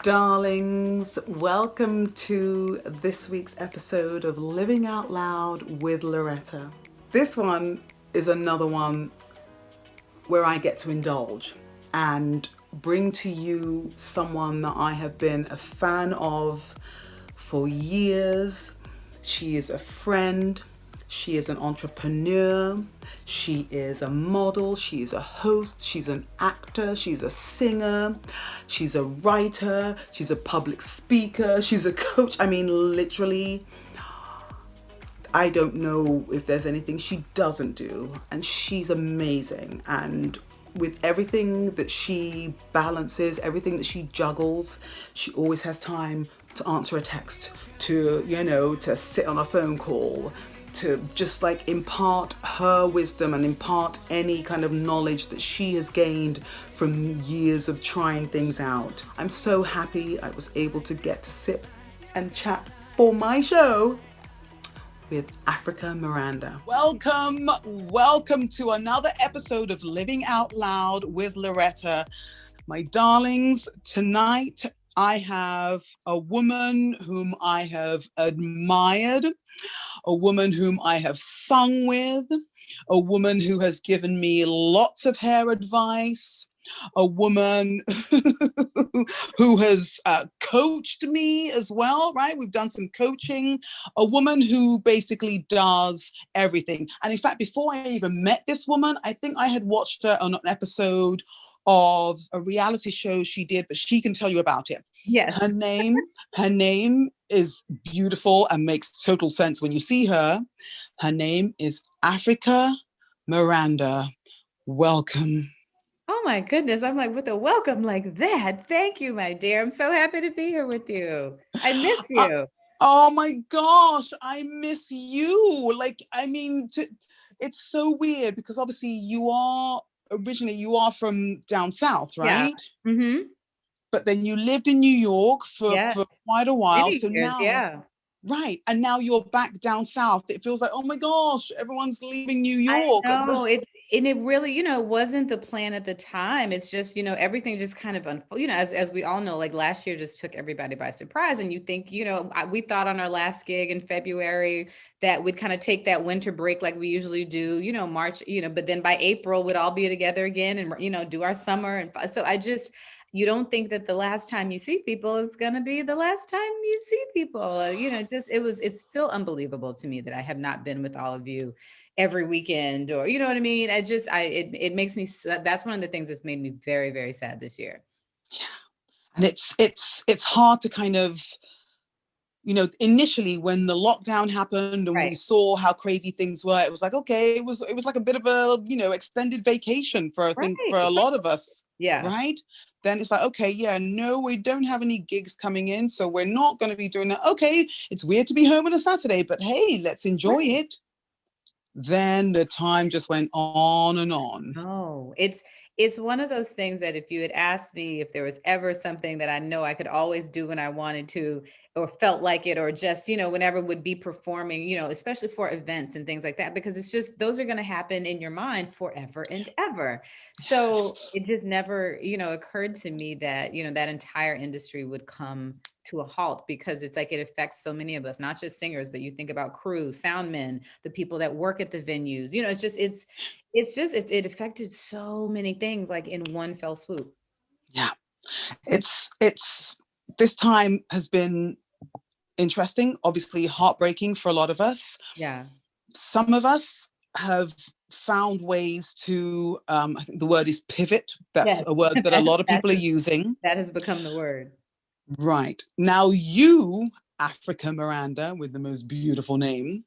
Darlings, welcome to this week's episode of Living Out Loud with Loretta. This one is another one where I get to indulge and bring to you someone that I have been a fan of for years. She is a friend. She is an entrepreneur. She is a model. She is a host. She's an actor. She's a singer. She's a writer. She's a public speaker. She's a coach. I mean, literally, I don't know if there's anything she doesn't do. And she's amazing. And with everything that she balances, everything that she juggles, she always has time to answer a text, to sit on a phone call, to just like impart her wisdom and impart any kind of knowledge that she has gained from years of trying things out. I'm so happy I was able to get to sit and chat for my show with Africa Miranda. Welcome to another episode of Living Out Loud with Loretta. My darlings, tonight I have a woman whom I have admired, a woman whom I have sung with, a woman who has given me lots of hair advice, a woman who has coached me as well, right? We've done some coaching, a woman who basically does everything. And in fact, before I even met this woman, I think I had watched her on an episode of a reality show she did, but she can tell you about it. Yes. Her name is beautiful and makes total sense when you see her. Her name is Africa Miranda. Welcome. Oh my goodness. I'm like, with a welcome like that. Thank you, my dear. I'm so happy to be here with you. I miss you. Oh my gosh, I miss you. It's so weird because obviously you are from down south, right? Yeah. Mm-hmm. But then you lived in New York for quite a while. Many years, yeah. Right. And now you're back down south. It feels like, oh my gosh, everyone's leaving New York. I know. It really, wasn't the plan at the time. It's just, everything just kind of unfolded, as we all know, like last year just took everybody by surprise. And you think, we thought on our last gig in February that we'd kind of take that winter break like we usually do, March, but then by April we'd all be together again and, do our summer. And so you don't think that the last time you see people is going to be the last time you see people, it's still unbelievable to me that I have not been with all of you every weekend, or, you know what I mean? It makes me, that's one of the things that's made me very, very sad this year. Yeah. And it's hard to kind of, initially when the lockdown happened and we saw how crazy things were, it was like, okay, it was like a bit of a, extended vacation for a lot of us. Yeah. Right. Then it's like, okay, yeah, no, we don't have any gigs coming in, so we're not going to be doing that. Okay, it's weird to be home on a Saturday, but hey, let's enjoy it. Then the time just went on and on. Oh, it's one of those things that if you had asked me if there was ever something that I know I could always do when I wanted to, or felt like it, or just, whenever would be performing, especially for events and things like that, because it's just, those are going to happen in your mind forever and ever. So it just never, occurred to me that, that entire industry would come to a halt, because it's like, it affects so many of us, not just singers, but you think about crew, sound men, the people that work at the venues, it affected so many things like in one fell swoop. Yeah. It's this time has been interesting, obviously heartbreaking for a lot of us. Yeah. Some of us have found ways to, I think the word is pivot. That's a word that a lot of people are using. That has become the word. Right. Now you, Africa Miranda, with the most beautiful name,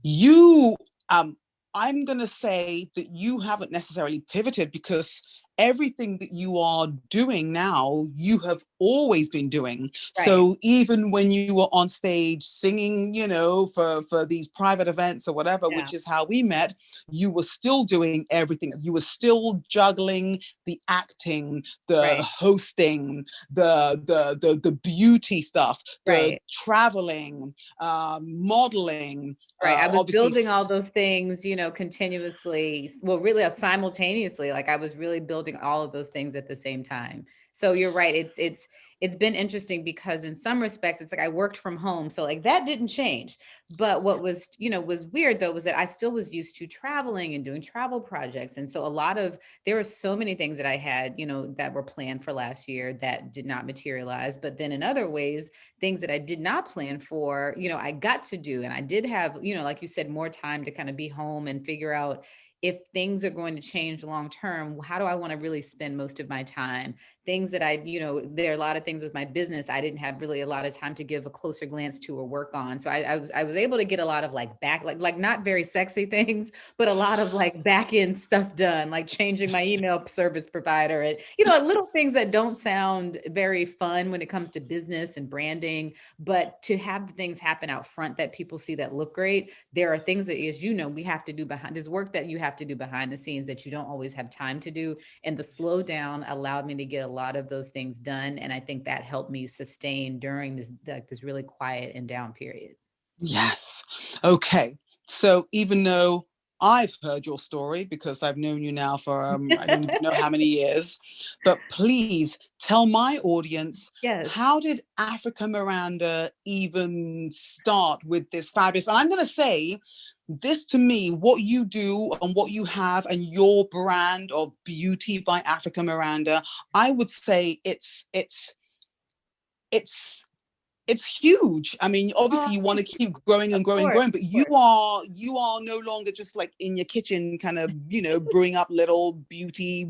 you, I'm going to say that you haven't necessarily pivoted, because everything that you are doing now, you have always been doing. Right. So even when you were on stage singing, for these private events or whatever, which is how we met, you were still doing everything. You were still juggling the acting, the hosting, the beauty stuff, the traveling, modeling. Right. I was building all those things, continuously. Well, really simultaneously, like I was really building building all of those things at the same time. So you're right. It's been interesting because in some respects it's like I worked from home. So like that didn't change. But what was, was weird though was that I still was used to traveling and doing travel projects. And so a lot of there were so many things that I had, that were planned for last year that did not materialize. But then in other ways, things that I did not plan for, I got to do. And I did have, like you said, more time to kind of be home and figure out if things are going to change long term, how do I want to really spend most of my time? Things that there are a lot of things with my business I didn't have really a lot of time to give a closer glance to or work on. So I was able to get a lot of like back, like not very sexy things, but a lot of like back end stuff done, like changing my email service provider and, little things that don't sound very fun when it comes to business and branding, but to have the things happen out front that people see that look great. There are things that, as we have to do behind this work that you have to do behind the scenes that you don't always have time to do. And the slowdown allowed me to get a lot of those things done. And I think that helped me sustain during this really quiet and down period. Yes. Okay. So even though I've heard your story because I've known you now for I don't even know how many years, but please tell my audience, Yes. how did Africa Miranda even start with this fabulous? And I'm going to say this to me, what you do and what you have and your brand of Beauty by Africa Miranda, I would say it's it's huge. I mean, Oh, obviously you want to thank you. keep growing Of and growing and course, growing, but of course. you are no longer just like in your kitchen kind of, brewing up little beauty,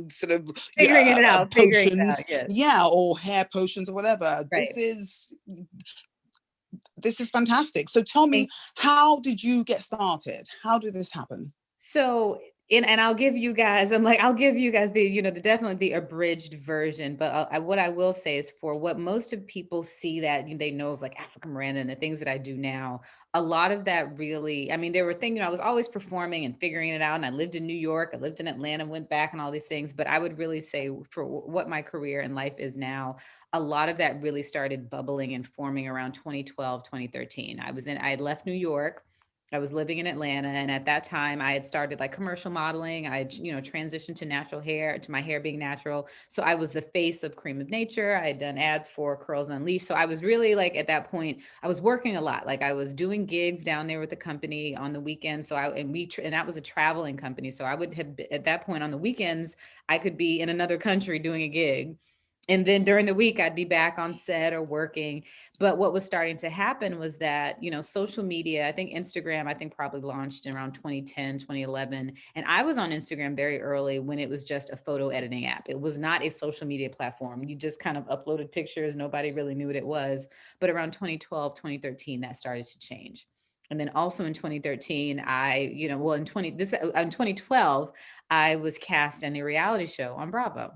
sort of Figuring it out. potions, Yes. yeah, or hair potions or whatever. Right. This is fantastic. So tell me, Thank how did you get started? How did this happen? So, and I'll give you guys, I'll give you guys the definitely the abridged version. But what I will say is for what most of people see that they know of like Africa Miranda and the things that I do now, a lot of that really, I mean, there were things, I was always performing and figuring it out. And I lived in New York, I lived in Atlanta, went back and all these things. But I would really say for what my career and life is now, a lot of that really started bubbling and forming around 2012, 2013. I had left New York. I was living in Atlanta, and at that time I had started like commercial modeling. I had, transitioned to natural hair, to my hair being natural. So I was the face of Cream of Nature. I had done ads for Curls Unleashed. So I was really like at that point, I was working a lot. Like I was doing gigs down there with the company on the weekends. And that was a traveling company. So I would have at that point on the weekends, I could be in another country doing a gig. And then during the week, I'd be back on set or working. But what was starting to happen was that, social media, I think Instagram, I think probably launched in around 2010, 2011. And I was on Instagram very early when it was just a photo editing app. It was not a social media platform. You just kind of uploaded pictures. Nobody really knew what it was. But around 2012, 2013, that started to change. And then also in 2013, in 2012, I was cast in a reality show on Bravo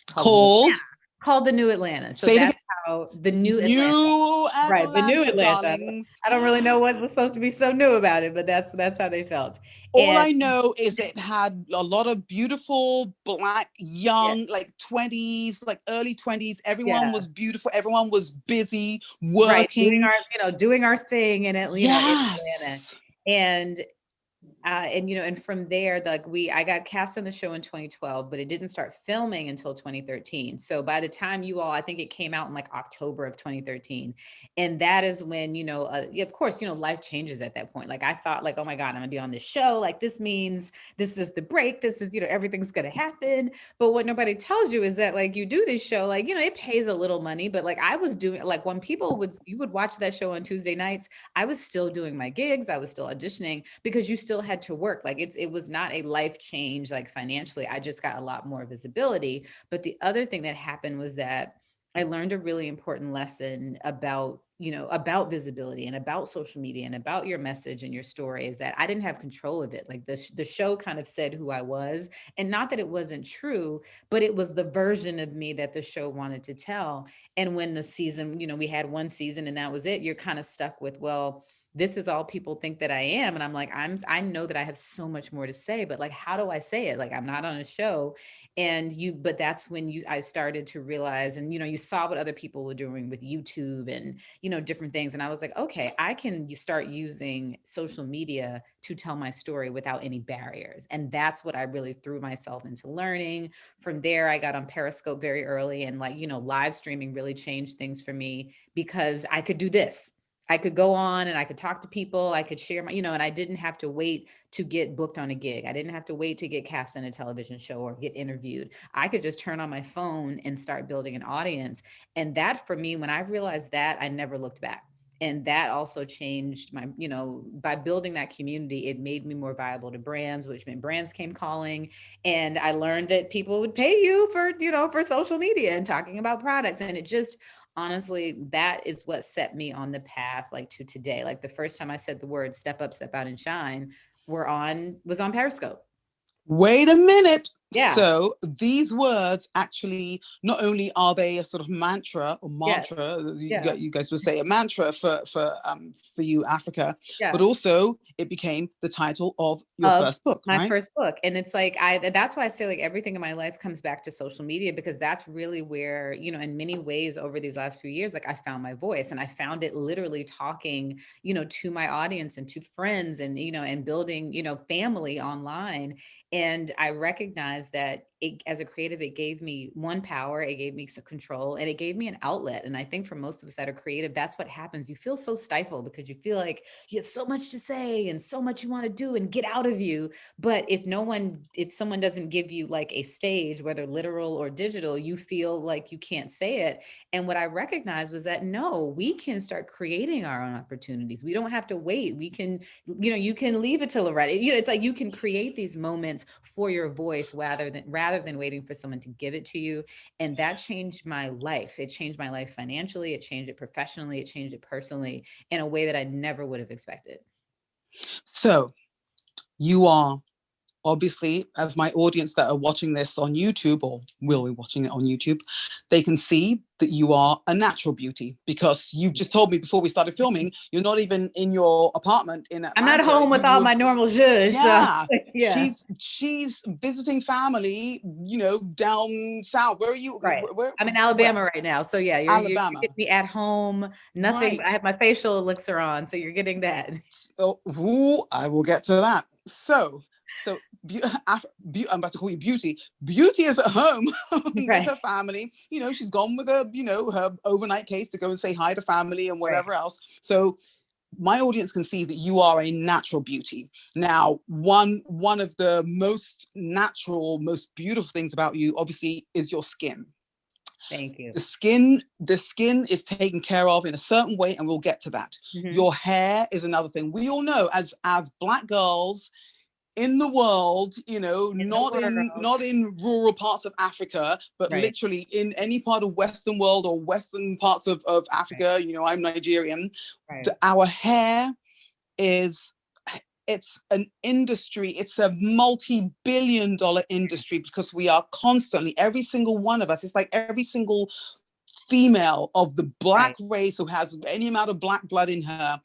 called Called, called The New Atlanta. So say it again, that's how The New Atlanta, New right? The New Atlanta, Atlanta. darlings. I don't really know what was supposed to be so new about it, but that's how they felt. All And I know is it had a lot of beautiful black yeah, young, like 20s, like early 20s. Everyone yeah, was beautiful. Everyone was busy right. Doing working. our, doing our thing in in Atlanta. Yes. And and from there, I got cast on the show in 2012, but it didn't start filming until 2013. So by the time I think it came out in like October of 2013. And that is when, of course, life changes at that point. Like I thought like, oh my God, I'm gonna be on this show. Like this means this is the break. This is, everything's gonna happen. But what nobody tells you is that like you do this show, like, it pays a little money, but like I was doing like when you would watch that show on Tuesday nights, I was still doing my gigs. I was still auditioning because you still had to work. Like it was not a life change, like financially. I just got a lot more visibility. But the other thing that happened was that I learned a really important lesson about, about visibility and about social media and about your message and your story is that I didn't have control of it. Like the show kind of said who I was, and not that it wasn't true, but it was the version of me that the show wanted to tell. And when the season, we had one season and that was it, you're kind of stuck with, well, this is all people think that I am. And I'm like, I know that I have so much more to say, but like, how do I say it? Like, I'm not on a show. But that's when I started to realize, and, you saw what other people were doing with YouTube and, different things. And I was like, okay, I can start using social media to tell my story without any barriers. And that's what I really threw myself into learning. From there, I got on Periscope very early, and like, live streaming really changed things for me because I could do this. I could go on and I could talk to people. I could share my, and I didn't have to wait to get booked on a gig. I didn't have to wait to get cast in a television show or get interviewed. I could just turn on my phone and start building an audience. And that, for me, when I realized that, I never looked back. And that also changed my, by building that community, it made me more viable to brands, which meant brands came calling. And I learned that people would pay you for, for social media and talking about products. And it just, honestly, that is what set me on the path, like, to today. Like, the first time I said the word step up, step out, and shine was on Periscope. Wait a minute. Yeah. So these words actually, not only are they a sort of mantra or Yes. mantra, Yeah. you guys would say a mantra for you, Africa, but Yeah. also it became the title of your Of first book, my right? first book. And it's like, that's why I say, like, everything in my life comes back to social media, because that's really where, in many ways over these last few years, like, I found my voice, and I found it literally talking, to my audience and to friends, and, and building, family online. And I recognized that as a creative, it gave me one power, it gave me some control, and it gave me an outlet. And I think for most of us that are creative, that's what happens. You feel so stifled because you feel like you have so much to say and so much you want to do and get out of you. But if someone doesn't give you like a stage, whether literal or digital, you feel like you can't say it. And what I recognized was that, no, we can start creating our own opportunities. We don't have to wait. We can, you can leave it to Loretta. It's like you can create these moments for your voice rather than waiting for someone to give it to you. And that changed my life. It changed my life financially. It changed it professionally. It changed it personally in a way that I never would have expected. So you are obviously, as my audience that are watching this on YouTube or will be watching it on YouTube, they can see that you are a natural beauty, because you just told me before we started filming, you're not even in your apartment in I'm not Atlanta. home with You all were, my normal zhuzh. So yeah, yeah. she's visiting family, down south. Where are you? Right. Where? I'm in Where? Alabama right now. So yeah, you're Alabama. getting me at home. Nothing. I Right. have my facial elixir on, so you're getting that. Oh, ooh, I will get to that. So I'm about to call you Beauty. Beauty is at home with Right. her family. She's gone with her, her overnight case to go and say hi to family and Right. whatever else. So my audience can see that you are a natural beauty. Now, one of the most natural, most beautiful things about you, obviously, is your skin. Thank you. The skin is taken care of in a certain way, and we'll get to that. Mm-hmm. Your hair is another thing. We all know, as Black girls in the world, In the not world. in rural parts of Africa, but Right. literally in any part of Western world or Western parts of Right. Africa. I'm Nigerian. Right. Our hair is, it's an industry. It's a multi-billion-dollar industry, because we are constantly, every single one of us, it's like every single female of the Black Right. race who has any amount of Black blood in her,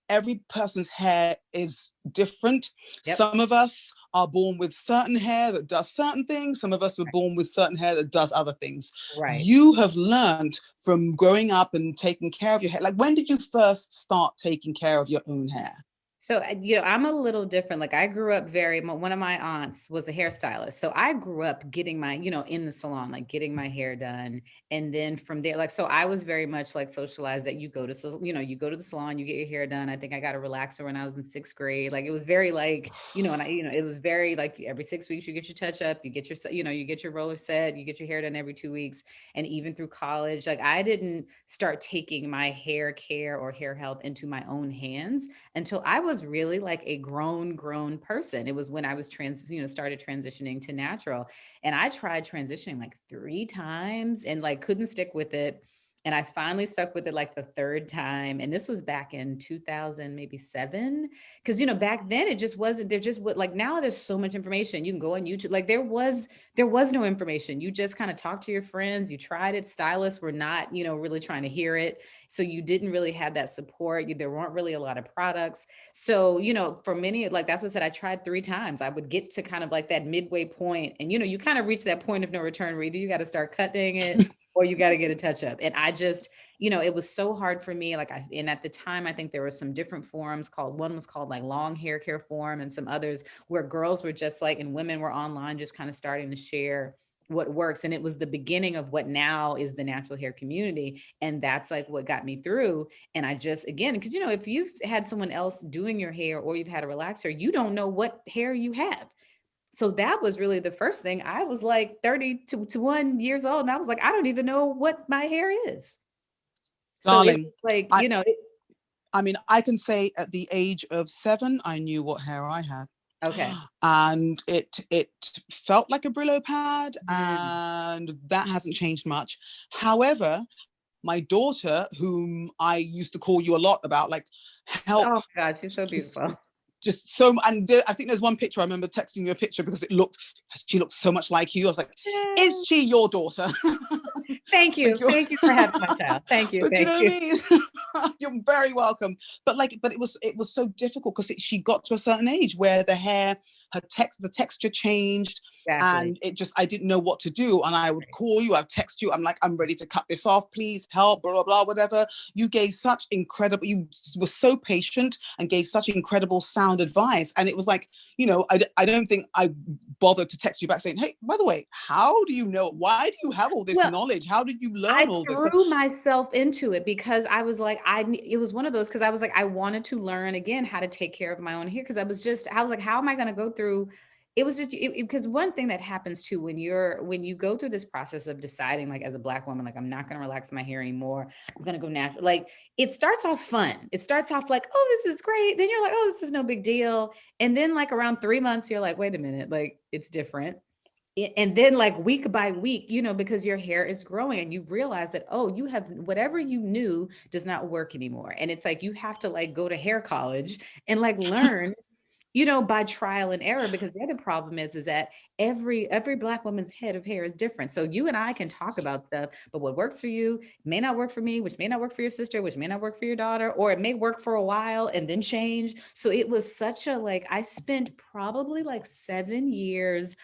every person's hair is different. Yep. Some of us are born with certain hair that does certain things. Some of us were born with certain hair that does other things. Right. You have learned from growing up and taking care of your hair. Like, when did you first start taking care of your own hair? So, I'm a little different. Like, I grew up one of my aunts was a hairstylist. So I grew up getting my, in the salon, like getting my hair done. And then from there, like, so I was very much like socialized that you go to, you go to the salon, you get your hair done. I think I got a relaxer when I was in sixth grade. Like, it was very like, and it was very like every 6 weeks you get your touch up, you get your, you get your roller set, you get your hair done every 2 weeks. And even through college, like, I didn't start taking my hair care or hair health into my own hands until I was really like a grown person. It was when I was started transitioning to natural. And I tried transitioning like 3 times and like couldn't stick with it. And I finally stuck with it like the third time. And this was back in 2000, maybe seven. Cause back then it just wasn't, there just what, like now there's so much information. You can go on YouTube. Like there was no information. You just kind of talked to your friends. You tried it. Stylists were not, really trying to hear it. So you didn't really have that support. There weren't really a lot of products. So, for many, like that's what I said, I tried three times. I would get to kind of like that midway point, and, you kind of reach that point of no return where either you got to start cutting it or you got to get a touch up. And I just, it was so hard for me. And at the time, I think there were some different forums one was called like Long Hair Care Forum, and some others where girls were just like, and women were online just kind of starting to share what works. And it was the beginning of what now is the natural hair community. And that's like what got me through. And I just, again, because, if you've had someone else doing your hair or you've had a relaxer, you don't know what hair you have. So that was really the first thing. I was like 30 to 1 years old. And I was like, I don't even know what my hair is. So it Darling, was like, I mean, I can say at the age of 7, I knew what hair I had. okay. And it felt like a Brillo pad, Mm. and that hasn't changed much. However, my daughter, whom I used to call you a lot about, like, Oh help, my God, she's so beautiful. just so, and I think there's one picture, I remember texting you a picture because she looked so much like you. I was like, is she your daughter? Thank you. Like, Thank you for having my child. Thank you. but you Thank know what you. I mean? You're very welcome. But it was so difficult because she got to a certain age where the hair, the texture changed. Exactly. And I didn't know what to do. And I would call you, I'd text you. I'm like, I'm ready to cut this off. Please help, blah, blah, blah, whatever. You were so patient and gave such incredible sound advice. And it was like, I don't think I bothered to text you back saying, hey, by the way, how do you know? Why do you have all this Well, knowledge? How did you I learn all this? threw myself into it because I was like, it was one of those, because I was like, I wanted to learn again how to take care of my own hair. Because I was like, how am I going to go through? It was just because one thing that happens too when you go through this process of deciding, like as a Black woman, like I'm not going to relax my hair anymore. I'm going to go natural. Like it starts off fun. It starts off like, oh, this is great. Then you're like, oh, this is no big deal. And then like around 3 months, you're like, wait a minute, like it's different. And then like week by week, because your hair is growing and you realize that, oh, you have whatever you knew does not work anymore. And it's like, you have to like go to hair college and like learn, by trial and error, because the other problem is that every Black woman's head of hair is different. So you and I can talk about stuff, but what works for you may not work for me, which may not work for your sister, which may not work for your daughter, or it may work for a while and then change. So it was such a, like, I spent probably like 7 years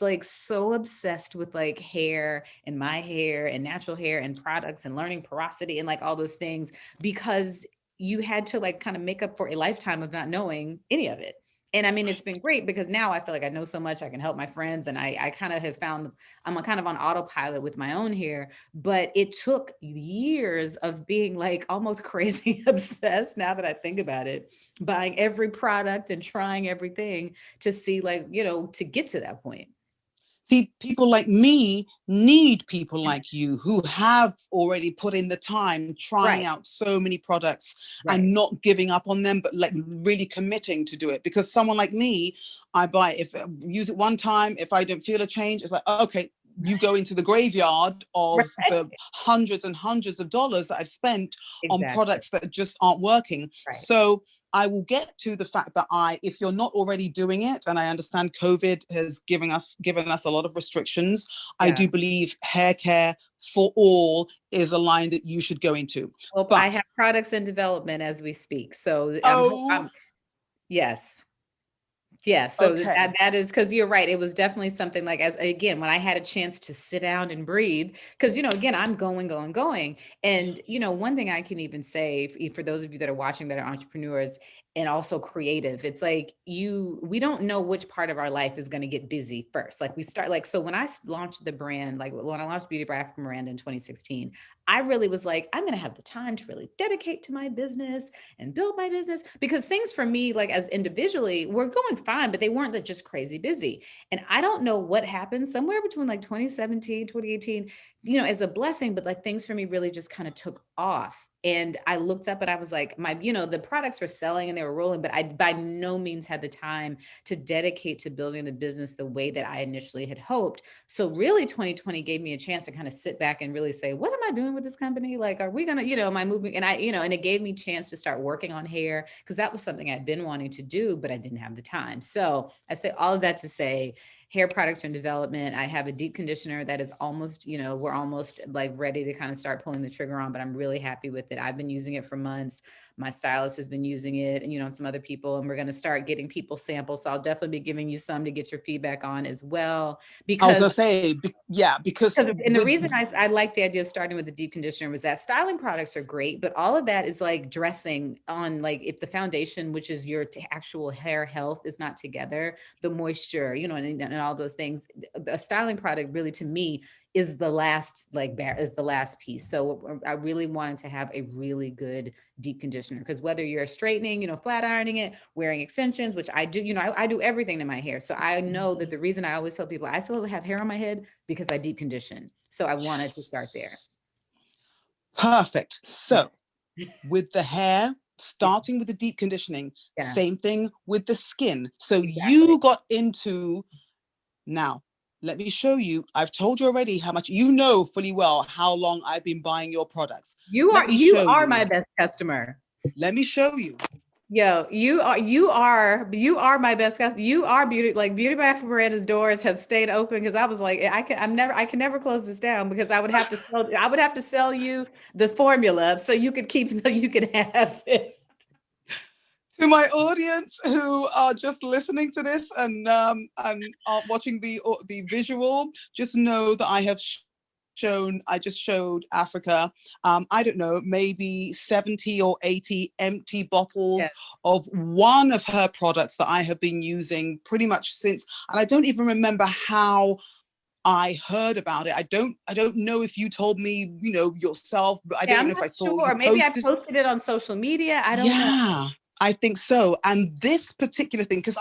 like so obsessed with like hair and my hair and natural hair and products and learning porosity and like all those things, because you had to like kind of make up for a lifetime of not knowing any of it. And I mean, it's been great because now I feel like I know so much, I can help my friends. And I kind of have found I'm kind of on autopilot with my own hair, but it took years of being like almost crazy obsessed, now that I think about it, buying every product and trying everything to see, like, to get to that point. See, people like me need people like you who have already put in the time, trying Right. out so many products Right. and not giving up on them, but like really committing to do it. Because someone like me, I buy it, if use it one time, if I don't feel a change, it's like, okay, you go into the graveyard of Right. the hundreds and hundreds of dollars that I've spent on Exactly. products that just aren't working. Right. So I will get to the fact that if you're not already doing it, and I understand COVID has given us a lot of restrictions, I Yeah. do believe hair care for all is a line that you should go into. Well, I But have products in development as we speak. So oh, yes. Yeah, so okay. that is, because you're right. It was definitely something like, as again, when I had a chance to sit down and breathe, because again, I'm going, going, going. And one thing I can even say for those of you that are watching that are entrepreneurs and also creative, it's like we don't know which part of our life is going to get busy first. Like we start, like, so when I launched the brand, like when I launched Beauty by Africa Miranda in 2016, I really was like, I'm going to have the time to really dedicate to my business and build my business, because things for me, like as individually, were going fine, but they weren't like just crazy busy. And I don't know what happened somewhere between like 2017, 2018, as a blessing, but like things for me really just kind of took off. And I looked up and I was like, the products were selling and they were rolling, but I by no means had the time to dedicate to building the business the way that I initially had hoped. So really 2020 gave me a chance to kind of sit back and really say, what am I doing with this company? Like, are we going to, am I moving? And and it gave me a chance to start working on hair because that was something I'd been wanting to do, but I didn't have the time. So I say all of that to say, hair products are in development. I have a deep conditioner that is almost, we're almost like ready to kind of start pulling the trigger on, but I'm really happy with it. I've been using it for months. My stylist has been using it and, and some other people, and we're going to start getting people samples. So I'll definitely be giving you some to get your feedback on as well, I was gonna because say, yeah, because and the with reason I like the idea of starting with the deep conditioner was that styling products are great, but all of that is like dressing on, like if the foundation, which is your actual hair health, is not together, the moisture, and all those things, the styling product really to me is the last is the last piece. So I really wanted to have a really good deep conditioner, because whether you're straightening, flat ironing it, wearing extensions, which I do, I do everything to my hair. So I know that the reason I always tell people I still have hair on my head because I deep condition. So I wanted to start there. perfect. Yeah. So with the hair, starting with the deep conditioning, Yeah. same thing with the skin. So Exactly. you got into, now let me show you. I've told you already how much, fully well how long I've been buying your products. You Let are me you show are you. my best customer. Let me show you. Yo, you are my best customer. You are Beauty by Africa Miranda's doors have stayed open because I was like, I can never close this down because I would have to sell you the formula so you could you could have it. To my audience who are just listening to this and are watching the visual, just know that I just showed Africa, I don't know, maybe 70 or 80 empty Yeah. bottles of one of her products that I have been using pretty much since, and I don't even remember how I heard about it. I don't know if you told me, yourself, but I Yeah, don't I'm know if not I saw you sure. Maybe I posted. posted it on social media. I don't know. Yeah, I think so. And this particular thing, because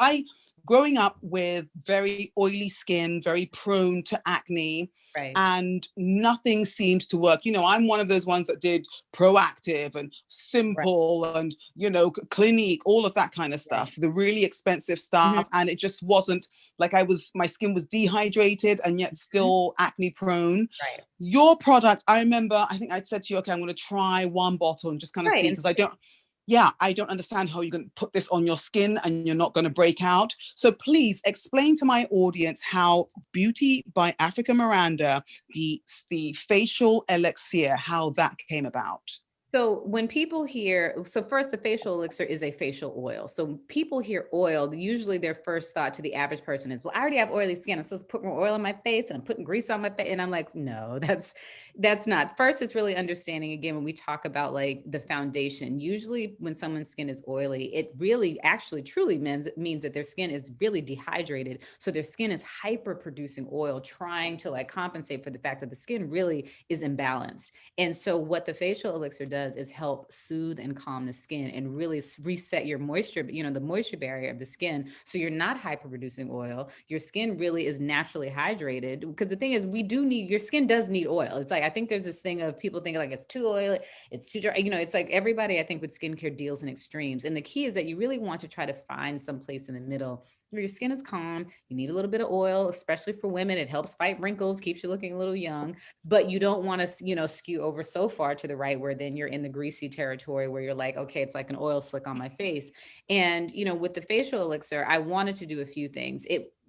growing up with very oily skin, very prone to acne, Right. and nothing seems to work. I'm one of those ones that did Proactive and Right. Simple and, Clinique, all of that kind of Right. stuff, the really expensive stuff. Mhm. And it just wasn't like my skin was dehydrated and yet Mhm. still acne prone. Right. Your product, I remember, I think I'd said to you, okay, I'm going to try one bottle and just kind of Right. see, And because I don't understand how you're going to put this on your skin and you're not going to break out. So please explain to my audience how Beauty by Africa Miranda, the facial elixir, how that came about. so when people hear, so first, the facial elixir is a facial oil. So when people hear oil, usually their first thought to the average person is, well, I already have oily skin. I'm supposed to put more oil on my face and I'm putting grease on my face. And I'm like, no, that's not. First, it's really understanding, again, when we talk about like the foundation, usually when someone's skin is oily, it really actually truly means that their skin is really dehydrated. So their skin is hyper producing oil, trying to like compensate for the fact that the skin really is imbalanced. And so what the facial elixir does is help soothe and calm the skin and really reset your moisture, the moisture barrier of the skin. So you're not hyperproducing oil. Your skin really is naturally hydrated, because the thing is, your skin does need oil. It's like, I think there's this thing of people thinking like it's too oily, it's too dry. It's like everybody, I think, with skincare deals in extremes. And the key is that you really want to try to find some place in the middle where your skin is calm. You need a little bit of oil, especially for women. It helps fight wrinkles, keeps you looking a little young, but you don't want to, skew over so far to the right where then you're in the greasy territory where you're like, okay, it's like an oil slick on my face. And, with the facial elixir, I wanted to do a few things.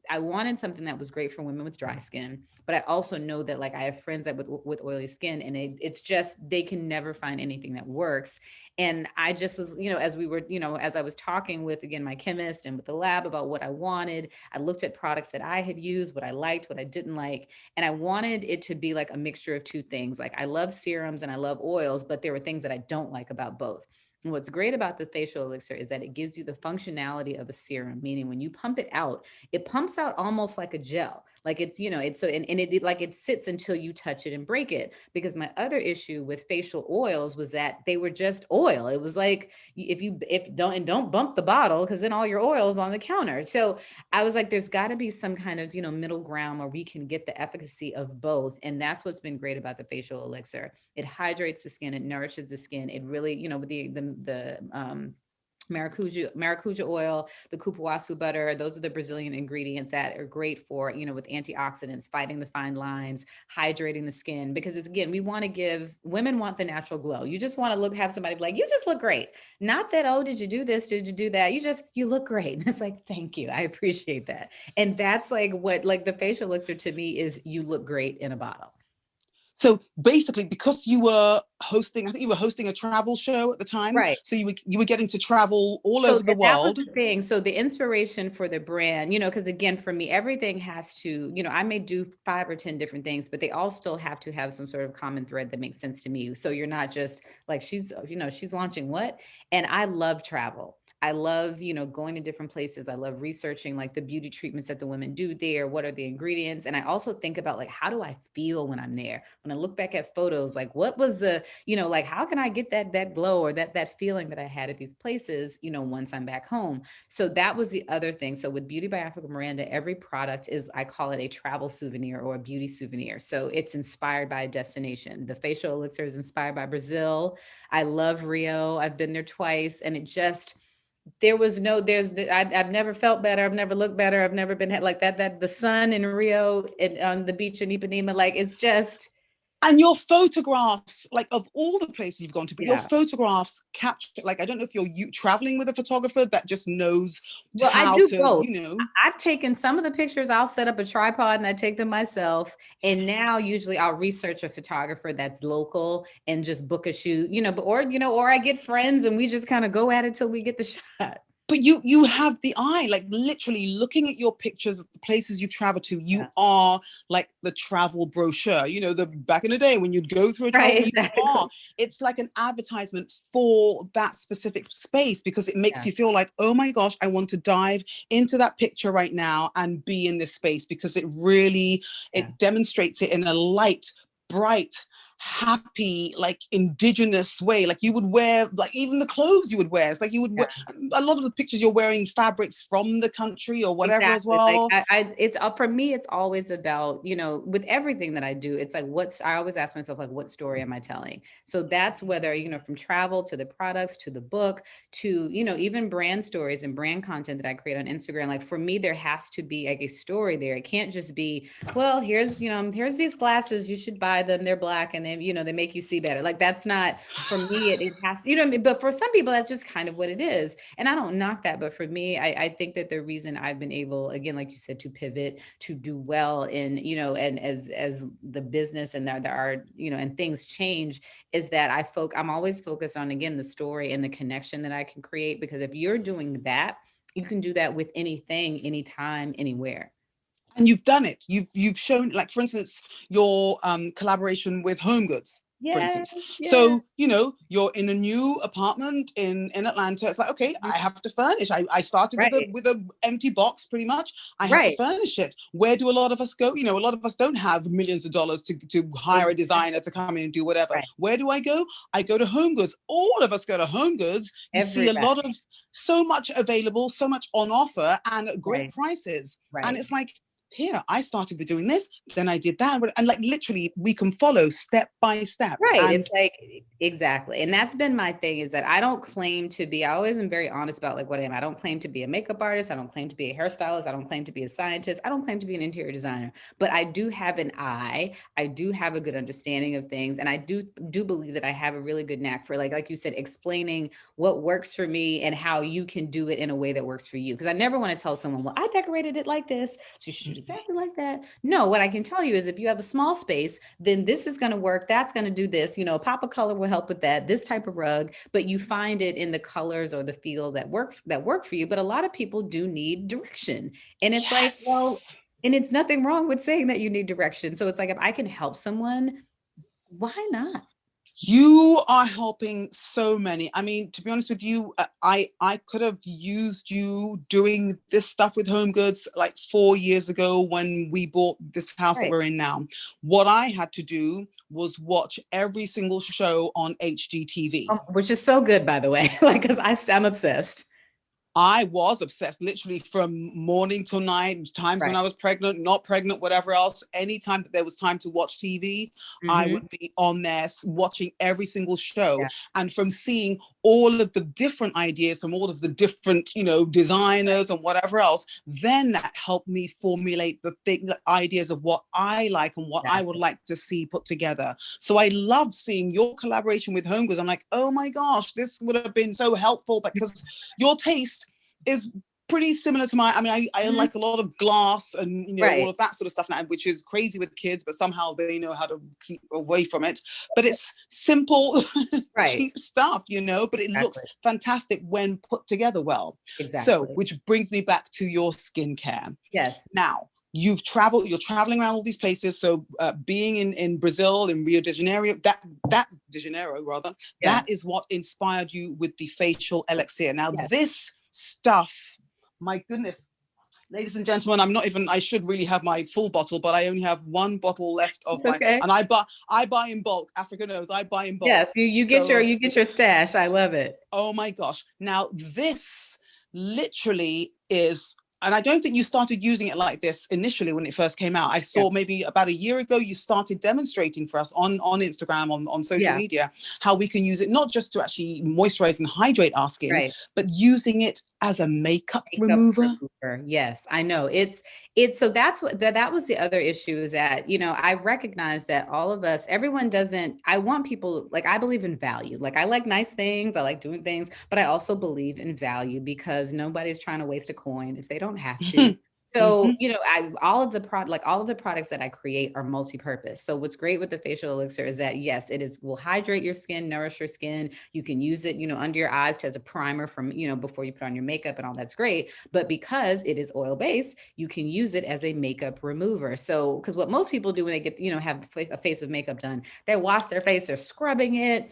I wanted something that was great for women with dry skin, but I also know that like I have friends that with oily skin, and it's just they can never find anything that works. And I just was, as we were, as I was talking with, again, my chemist and with the lab about what I wanted, I looked at products that I had used, what I liked, what I didn't like, and I wanted it to be like a mixture of two things. Like I love serums and I love oils, but there were things that I don't like about both. And what's great about the facial elixir is that it gives you the functionality of a serum, meaning when you pump it out, it pumps out almost like a gel. Like it's, it's so, and it like it sits until you touch it and break it. Because my other issue with facial oils was that they were just oil. It was like, if don't bump the bottle, because then all your oil is on the counter. So I was like, there's got to be some kind of, middle ground where we can get the efficacy of both. And that's what's been great about the facial elixir. It hydrates the skin, it nourishes the skin. It really, with the maracuja oil, the cupuaçu butter, those are the Brazilian ingredients that are great for, with antioxidants, fighting the fine lines, hydrating the skin. Because it's, again, women want the natural glow. You just want to have somebody be like, you just look great. Not that, oh, did you do this? Did you do that? You look great. And it's like, thank you. I appreciate that. And that's like what, like the facial elixir to me is, you look great in a bottle. So basically, because you were hosting, I think you were hosting a travel show at the time. Right. So you were getting to travel all So over the that was world. the thing. So the inspiration for the brand, because again, for me, everything has to, I may do 5 or 10 different things, but they all still have to have some sort of common thread that makes sense to me. So you're not just like, she's launching what? And I love travel. I love, going to different places. I love researching like the beauty treatments that the women do there. What are the ingredients? And I also think about like, how do I feel when I'm there? When I look back at photos, like what was the, like, how can I get that glow or that feeling that I had at these places, once I'm back home? So that was the other thing. So with Beauty by Africa Miranda, every product is, I call it a travel souvenir or a beauty souvenir. So it's inspired by a destination. The facial elixir is inspired by Brazil. I love Rio. I've been there twice, and it just, I've never felt better. I've never looked better. I've never been like that the sun in Rio and on the beach in Ipanema, like it's just. And your photographs, like of all the places you've gone to, but your Yeah. photographs capture, like, I don't know if you traveling with a photographer that just knows Well, I how do to, both. I've taken some of the pictures, I'll set up a tripod and I take them myself. And now usually I'll research a photographer that's local and just book a shoot, or I get friends and we just kind of go at it till we get the shot. But you have the eye, like literally looking at your pictures of the places you've traveled to, you are like the travel brochure, the back in the day when you'd go through a travel, Right, exactly. it's like an advertisement for that specific space, because it makes you feel like, oh my gosh, I want to dive into that picture right now and be in this space, because it really, it demonstrates it in a light, bright, happy, like indigenous way. Like you would wear, like even the clothes you would wear, it's like you would wear a lot of the pictures, you're wearing fabrics from the country or whatever as well. Like it's for me, it's always about, with everything that I do, it's like, I always ask myself, like, what story am I telling? So that's whether, from travel to the products, to the book, to, even brand stories and brand content that I create on Instagram. Like for me, there has to be like a story there. It can't just be, well, here's these glasses, you should buy them. They're black and they make you see better. Like that's not, for me, it has, what I mean? But for some people, that's just kind of what it is. And I don't knock that. But for me, I think that the reason I've been able, again, like you said, to pivot, to do well in, and as the business and there are, and things change, is that I'm always focused on, again, the story and the connection that I can create. Because if you're doing that, you can do that with anything, anytime, anywhere. And you've done it. You've shown, like, for instance, your collaboration with Home Goods, for instance. So, you're in a new apartment in Atlanta. It's like, okay, I have to furnish. I started with a empty box, pretty much. I have to furnish it. Where do a lot of us go? A lot of us don't have millions of dollars to hire a designer to come in and do whatever. Where do I go? I go to Home Goods. All of us go to Home Goods. You see a lot of, so much available, so much on offer, and at great prices. And it's like, here, I started with doing this, then I did that. And like literally we can follow step by step. Right. It's like, exactly. And that's been my thing, is that I don't claim to be, I always am very honest about like what I am. I don't claim to be a makeup artist. I don't claim to be a hairstylist. I don't claim to be a scientist. I don't claim to be an interior designer, but I do have an eye. I do have a good understanding of things. And I do believe that I have a really good knack for, like you said, explaining what works for me and how you can do it in a way that works for you. Because I never want to tell someone, well, I decorated it like this, so you should do exactly like that. No, what I can tell you is, if you have a small space, then this is going to work. That's going to do this, a pop of color will help with that, this type of rug, but you find it in the colors or the feel that work for you. But a lot of people do need direction. And it's like, well, and it's nothing wrong with saying that you need direction. So it's like, if I can help someone, why not? You are helping so many. I mean, to be honest with you, I could have used you doing this stuff with Home Goods like 4 years ago when we bought this house that Right. we're in now. What I had to do was watch every single show on HGTV. Which is so good, by the way, like, because I'm obsessed. I was obsessed literally from morning till night, times when Right. I was pregnant, not pregnant, whatever else. Anytime that there was time to watch TV, I Hmm. would be on there watching every single show. Yeah. And from seeing all of the different ideas from all of the different, designers and whatever else, then that helped me formulate the ideas of what I like and what I would Exactly. like to see put together. So I loved seeing your collaboration with Home Goods. I'm like, oh my gosh, this would have been so helpful because your taste is pretty similar to mine. I mean, I Mhm. like a lot of glass and all Right. of that sort of stuff now, which is crazy with kids, but somehow they know how to keep away from it. But it's simple, Right. cheap stuff, but it looks Exactly. fantastic when put together well. So, Exactly. which brings me back to your skincare. Yes. Now, you're traveling around all these places. So being in Brazil, in Rio de Janeiro, that de Janeiro rather, Yeah. that is what inspired you with the facial elixir. Now Yes. this stuff, my goodness, ladies and gentlemen, I should really have my full bottle, but I only have one bottle left of It's my, okay. and I buy in bulk. Africa knows I buy in bulk. Yes. You get your So, stash. I love it. oh my gosh. Now, this literally is, and I don't think you started using it like this initially when it first came out. I Yeah. saw maybe about a year ago, you started demonstrating for us on Instagram, on social Yeah. media, how we can use it not just to actually moisturize and hydrate our skin, Right. but using it as a makeup Makeup remover. remover. Yes, I know. It's so that's what that was the other issue is that, I recognize that all of us, everyone doesn't, I want people, like, I believe in value. Like, I like nice things, I like doing things, but I also believe in value because nobody's trying to waste a coin if they don't have to. So, Mhm. all of the products that I create are multi-purpose. So what's great with the facial elixir is that yes, will hydrate your skin, nourish your skin. You can use it, under your eyes as a primer from, before you put on your makeup and all that's great. But because it is oil based, you can use it as a makeup remover. So, because what most people do when they get, have a face of makeup done, they wash their face, they're scrubbing it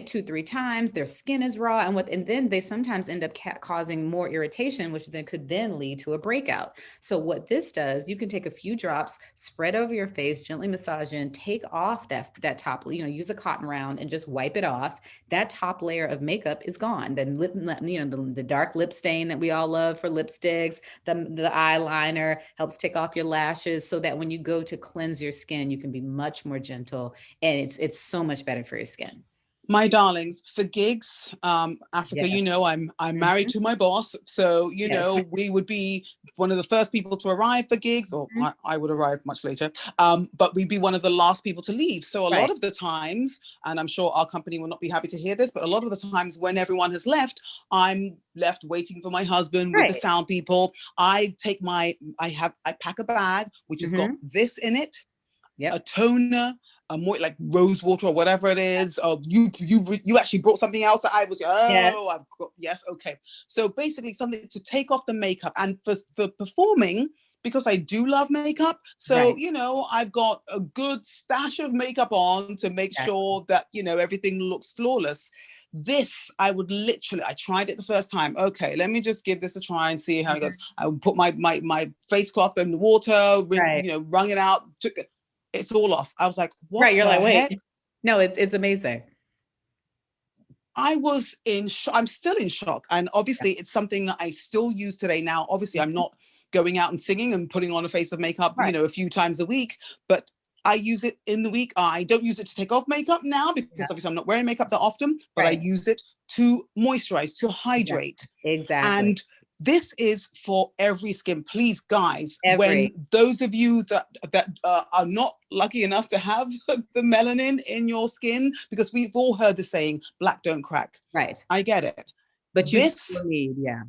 2, 3 times, their skin is raw, and then they sometimes end up causing more irritation, which then could then lead to a breakout. So what this does, you can take a few drops, spread over your face, gently massage in, take off that top, use a cotton round and just wipe it off. That top layer of makeup is gone. Then the dark lip stain that we all love for lipsticks, the eyeliner helps take off your lashes so that when you go to cleanse your skin, you can be much more gentle, and it's so much better for your skin. My darlings, for gigs, Africa, Yes. I'm married Mhm. to my boss, so Yes. we would be one of the first people to arrive for gigs, or Mhm. I would arrive much later, but we'd be one of the last people to leave. So a lot Right. of the times, and I'm sure our company will not be happy to hear this, but a lot of the times when everyone has left, I'm left waiting for my husband with the Right. sound people. I pack a bag which has got Hmm. this in it, a Yep. toner, a more like rose water or whatever it is. You actually brought something else that I was Yeah. I've got, yes, okay. So basically something to take off the makeup and for performing, because I do love makeup. So Right. I've got a good stash of makeup on to make Exactly. sure that everything looks flawless. This I tried it the first time. Okay, let me just give this a try and see how it goes. Mhm. I would put my face cloth in the water, Right. wrung it out, took it, it's all off. I was like, what Right. You're the like, heck? wait. No, it's amazing. I was in shock. I'm still in shock. And Yeah. obviously, it's something that I still use today. Now, obviously, I'm Mhm. not going out and singing and putting on a face of makeup, Right. a few times a week, but I use it in the week. I don't use it to take off makeup now Yeah. because obviously I'm not wearing makeup that often, but I Right. use it to moisturize, to Exactly. hydrate. Exactly. And this is for every skin. Please, guys, when Every. those of you that are not lucky enough to have the melanin in your skin, because we've all heard the saying, "Black don't crack." Right. I get it. But you This, still need, yeah.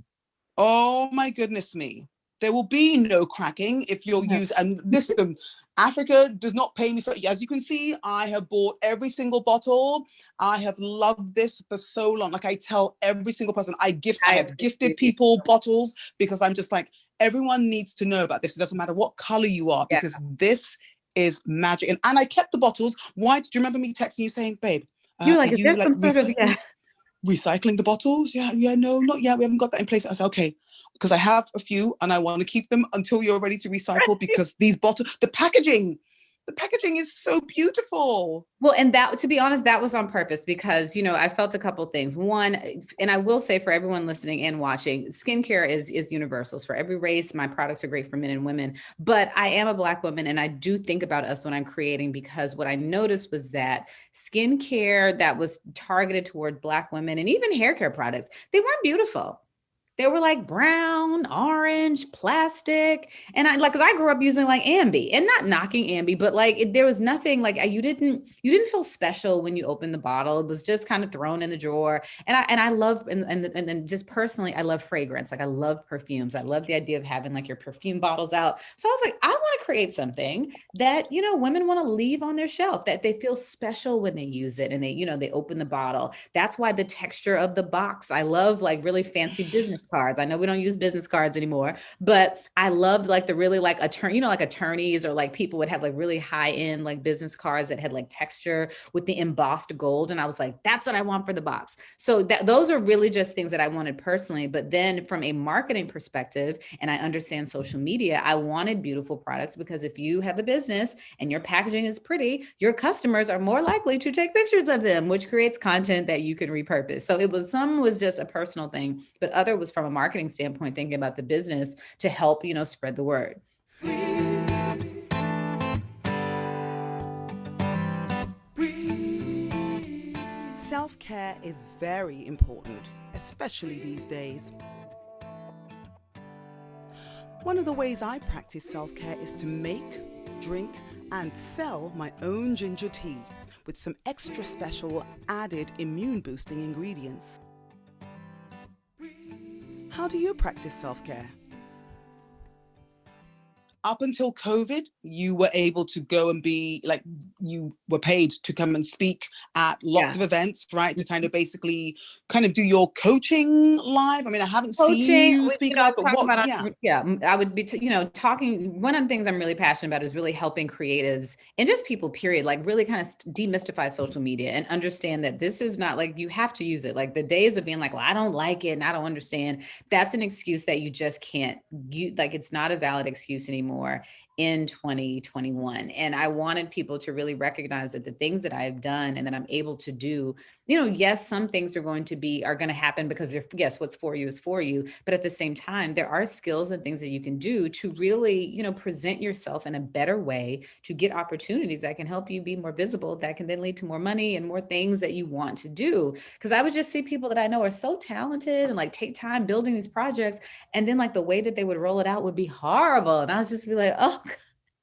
oh my goodness me, there will be no cracking if you'll Mhm. use. And listen, Africa does not pay me for. As you can see, I have bought every single bottle. I have loved this for so long. Like I tell every single person I I have gifted appreciate you. people bottles because I'm just like, everyone needs to know about this. It doesn't matter what color you are, Yeah. because this is magic. And I kept the bottles. Why? Do you remember me texting you saying, babe, You're are like, is you there like some sort of, yeah. recycling the bottles? Yeah, no, not yet. We haven't got that in place. I said, okay, because I have a few and I want to keep them until you're ready to recycle, because these bottles, the packaging is so beautiful. Well, and that, to be honest, that was on purpose because, I felt a couple things. One, and I will say for everyone listening and watching, skincare is universal. For every race, my products are great for men and women, but I am a Black woman and I do think about us when I'm creating, because what I noticed was that skincare that was targeted toward Black women and even hair care products, they weren't beautiful. They were like brown, orange, plastic. And I like, cause I grew up using like Ambi, and not knocking Ambi, but like there was nothing like you didn't feel special when you opened the bottle. It was just kind of thrown in the drawer. And I love, and then just personally, I love fragrance. Like I love perfumes. I love the idea of having like your perfume bottles out. So I was like, I want to create something that, women want to leave on their shelf, that they feel special when they use it and they open the bottle. That's why the texture of the box, I love like really fancy business cards. I know we don't use business cards anymore, but I loved like the really like like attorneys or like people would have like really high end like business cards that had like texture with the embossed gold. And I was like, that's what I want for the box. So those are really just things that I wanted personally. But then from a marketing perspective, and I understand social media, I wanted beautiful products, because if you have a business and your packaging is pretty, your customers are more likely to take pictures of them, which creates content that you can repurpose. So some was just a personal thing, but other was from a marketing standpoint, thinking about the business to help, spread the word. Self-care is very important, especially these days. One of the ways I practice self-care is to make, drink, and sell my own ginger tea with some extra special added immune-boosting ingredients. How do you practice self-care? Up until COVID, you were able to go and be like, you were paid to come and speak at lots of events, right? To kind of basically do your coaching live. I mean, I haven't seen you speak live, but what? I would be, talking. One of the things I'm really passionate about is really helping creatives and just people, period, like really kind of demystify social media and understand that this is not like you have to use it. Like the days of being like, well, I don't like it and I don't understand. That's an excuse that you just can't, it's not a valid excuse anymore in 2021. And I wanted people to really recognize that the things that I've done and that I'm able to do, yes, some things are going to happen because yes, what's for you is for you. But at the same time, there are skills and things that you can do to really, present yourself in a better way to get opportunities that can help you be more visible, that can then lead to more money and more things that you want to do. Because I would just see people that I know are so talented and like take time building these projects. And then like the way that they would roll it out would be horrible. And I'll just be like, oh,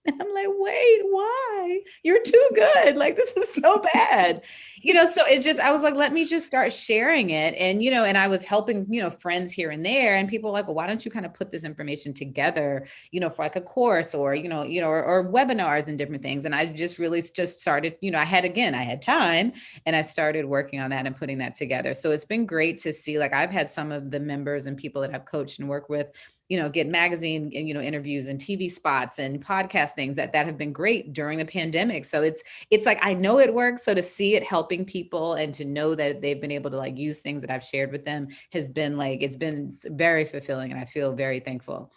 I'm like, wait, why? You're too good. Like, this is so bad. So I was like, let me just start sharing it. And, and I was helping, friends here and there. And people were like, well, why don't you kind of put this information together, for like a course or, or webinars and different things. And I just really just started, I had time and I started working on that and putting that together. So it's been great to see, like, I've had some of the members and people that I've coached and worked with, get magazine and, interviews and TV spots and podcast things that have been great during the pandemic. So it's like, I know it works. So to see it helping people and to know that they've been able to like use things that I've shared with them has been like, it's been very fulfilling. And I feel very thankful.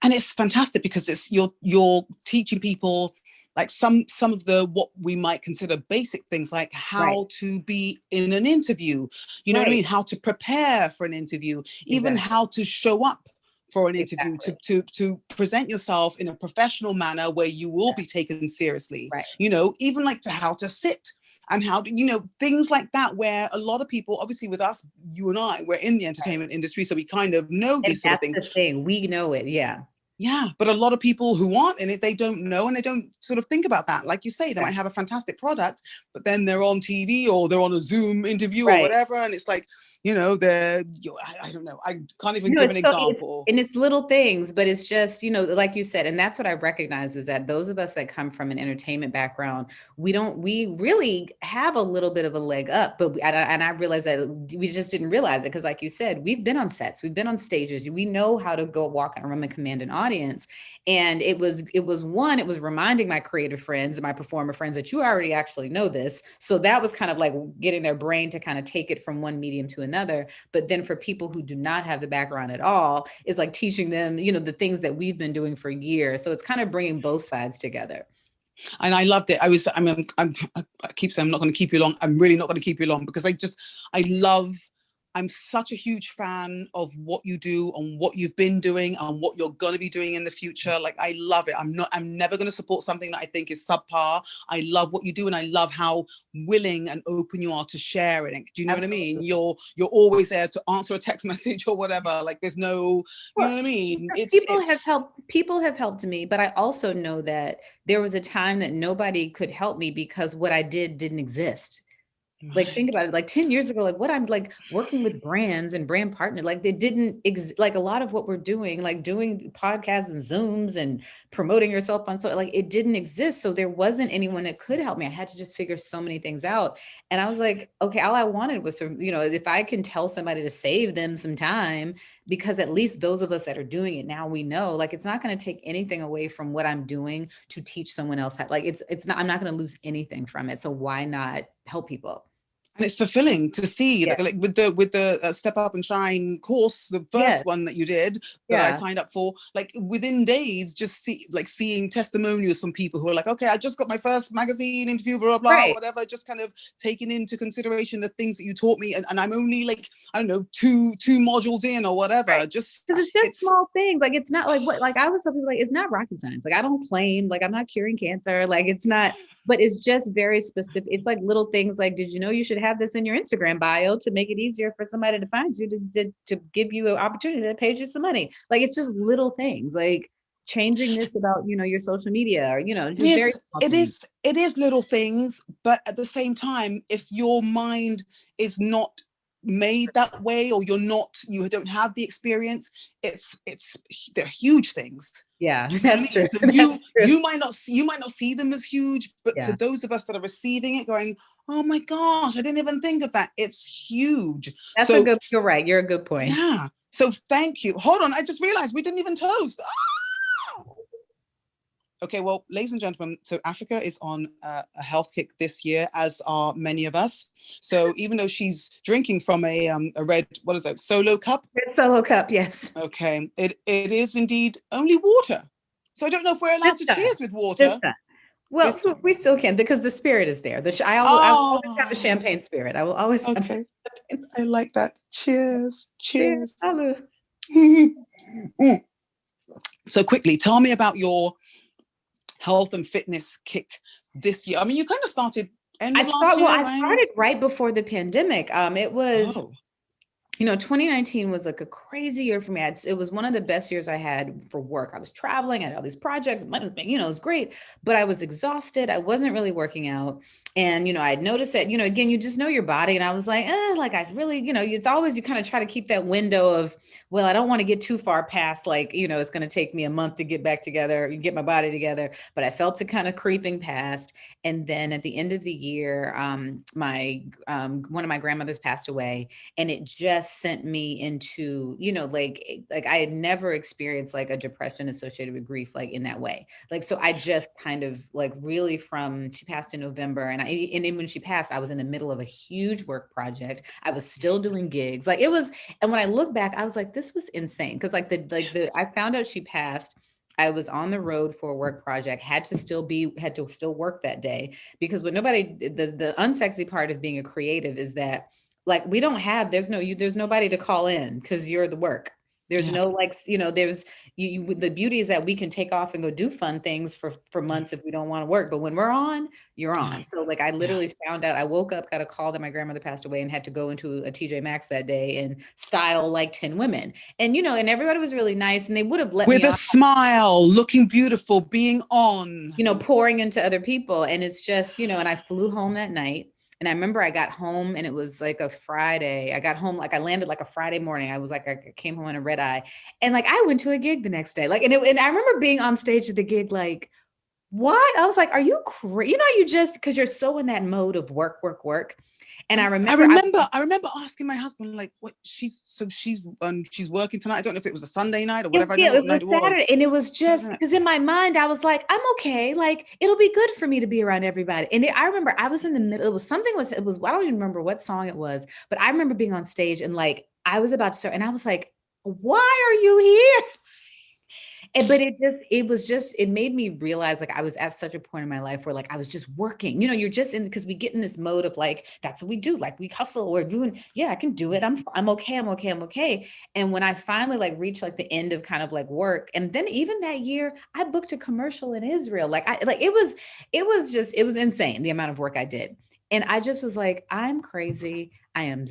And it's fantastic because you're teaching people like some of the what we might consider basic things, like how to be in an interview, what I mean, how to prepare for an interview, even how to show up for an interview, to present yourself in a professional manner where you will be taken seriously, even like to how to sit and how to, things like that, where a lot of people, obviously with us, you and I, we're in the entertainment industry, so we kind of know these sort of things. That's the thing, we know it, Yeah, but a lot of people who aren't in it, they don't know and they don't sort of think about that. Like you say, they might have a fantastic product, but then they're on TV or they're on a Zoom interview or whatever, and it's like, they're, I don't know, I can't even give an example. And it's little things, but it's just, like you said, and that's what I recognized was that those of us that come from an entertainment background, we really have a little bit of a leg up, but I realized that we just didn't realize it because like you said, we've been on sets, we've been on stages, we know how to go walk in a room and command an audience. audience. And it was reminding my creative friends and my performer friends that you already actually know this. So that was kind of like getting their brain to kind of take it from one medium to another. But then for people who do not have the background at all, it's like teaching them, the things that we've been doing for years. So it's kind of bringing both sides together. And I loved it. I keep saying I'm not going to keep you long. I'm really not going to keep you long because I'm such a huge fan of what you do and what you've been doing and what you're going to be doing in the future. Like, I love it. I'm never going to support something that I think is subpar. I love what you do. And I love how willing and open you are to share it. Do you know Absolutely. what I mean? You're always there to answer a text message or whatever. Like, there's no, you know what I mean? People have helped me, but I also know that there was a time that nobody could help me because what I didn't exist. Like, think about it, like 10 years ago, like what I'm like working with brands and brand partner, like they didn't like a lot of what we're doing, like doing podcasts and Zooms and promoting yourself on, so like it didn't exist. So there wasn't anyone that could help me. I had to just figure so many things out. And I was like, okay, all I wanted was, if I can tell somebody to save them some time, because at least those of us that are doing it now, we know, like, it's not going to take anything away from what I'm doing to teach someone else how, like, it's not, I'm not going to lose anything from it. So why not help people? And it's fulfilling to see, Yeah. like with the Step Up and Shine course, the first one that you did that I signed up for, like within days, just seeing testimonials from people who are like, okay, I just got my first magazine interview, blah, blah, blah, whatever, just kind of taking into consideration the things that you taught me. And I'm only like, I don't know, two modules in or whatever. Just, it's small things. Like, it's not like what, like I was telling people, like, it's not rocket science. Like, I don't claim, like, I'm not curing cancer. Like, it's not, but it's just very specific. It's like little things like, did you know you should have this in your Instagram bio to make it easier for somebody to find you, to give you an opportunity that pays you some money. Like, it's just little things, like changing this about, your social media, or, just very small things. It is little things, but at the same time, if your mind is not made that way, or you don't have the experience, they're huge things. Yeah, that's true. So you might not see them as huge, but to those of us that are receiving it, going, oh my gosh, I didn't even think of that. It's huge. You're right. You're a good point. Yeah. So thank you. Hold on. I just realized we didn't even toast. Okay, well, ladies and gentlemen, so Africa is on a health kick this year, as are many of us. So even though she's drinking from a red, what is that, solo cup? Red solo cup, yes. Okay, it is indeed only water. So I don't know if we're allowed to cheers with water. Well, we still can, because the spirit is there. I will always have a champagne spirit. I will always have Okay, I like that. Cheers. Cheers. So quickly, tell me about your health and fitness kick this year. I mean, you kind of started last year, I started right before the pandemic. It was, 2019 was like a crazy year for me. It was one of the best years I had for work. I was traveling, I had all these projects, money was making, it was great, but I was exhausted. I wasn't really working out. And, I had noticed that, again, you just know your body. And I was like, like, I really, it's always, you kind of try to keep that window of, well, I don't want to get too far past, like, it's going to take me a month to get back together, get my body together. But I felt it kind of creeping past. And then at the end of the year, one of my grandmothers passed away, and it just sent me into, like I had never experienced like a depression associated with grief, like in that way. Like, so I just kind of like really she passed in November, and then when she passed, I was in the middle of a huge work project. I was still doing gigs. Like, it was, and when I look back, I was like, this was insane. Cause I found out she passed. I was on the road for a work project, had to still work that day, because the unsexy part of being a creative is that, like, there's nobody to call in because you're the work. There's no, like, there's the beauty is that we can take off and go do fun things for months if we don't want to work. But when we're on, you're on. So like, I literally found out, I woke up, got a call that my grandmother passed away, and had to go into a TJ Maxx that day and style like 10 women. And, and everybody was really nice, and they would have let me with a smile, looking beautiful, being on, pouring into other people. And it's just, and I flew home that night. And I remember I got home, and it was like a Friday. I got home, like I landed like a Friday morning. I came home on a red eye, and like I went to a gig the next day. Like, and I remember being on stage at the gig, like, what? I was like, are you crazy? You know, you just, because you're so in that mode of work, work, work. And I I remember remember I remember asking my husband, like, what, she's working tonight. I don't know if it was a Sunday night or whatever. I don't know it what was night it Saturday, was. and it was just because in my mind I was like, I'm okay. Like it'll be good for me to be around everybody. And I remember I was in the middle. It was I don't even remember what song it was, but I remember being on stage and like I was about to start, and I was like, why are you here? But it made me realize like I was at such a point in my life where like I was just working. You know, you're just in, because we get in this mode of like, that's what we do. Like we hustle, we're doing, yeah, I can do it. I'm okay. I'm okay. I'm okay. And when I finally like reached like the end of kind of like work, and then even that year, I booked a commercial in Israel. It was insane the amount of work I did. And I just was like, I'm crazy. I am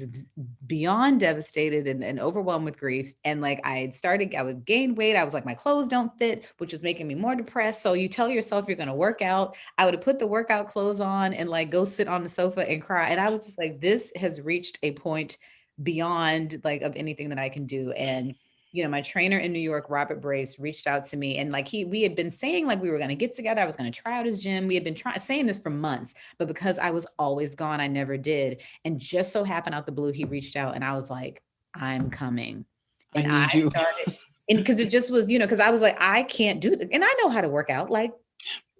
beyond devastated and overwhelmed with grief. And like I was gained weight. I was like, my clothes don't fit, which was making me more depressed. So you tell yourself you're going to work out. I would have put the workout clothes on and like go sit on the sofa and cry. And I was just like, this has reached a point beyond like of anything that I can do. And my trainer in New York, Robert Brace, reached out to me, and like we had been saying like we were going to get together. I was going to try out his gym. We had been saying this for months, but because I was always gone, I never did. And just so happened out the blue, he reached out, and I was like, I'm coming. I And I need you. started, and because it just was, because I was like, I can't do this. And I know how to work out. Like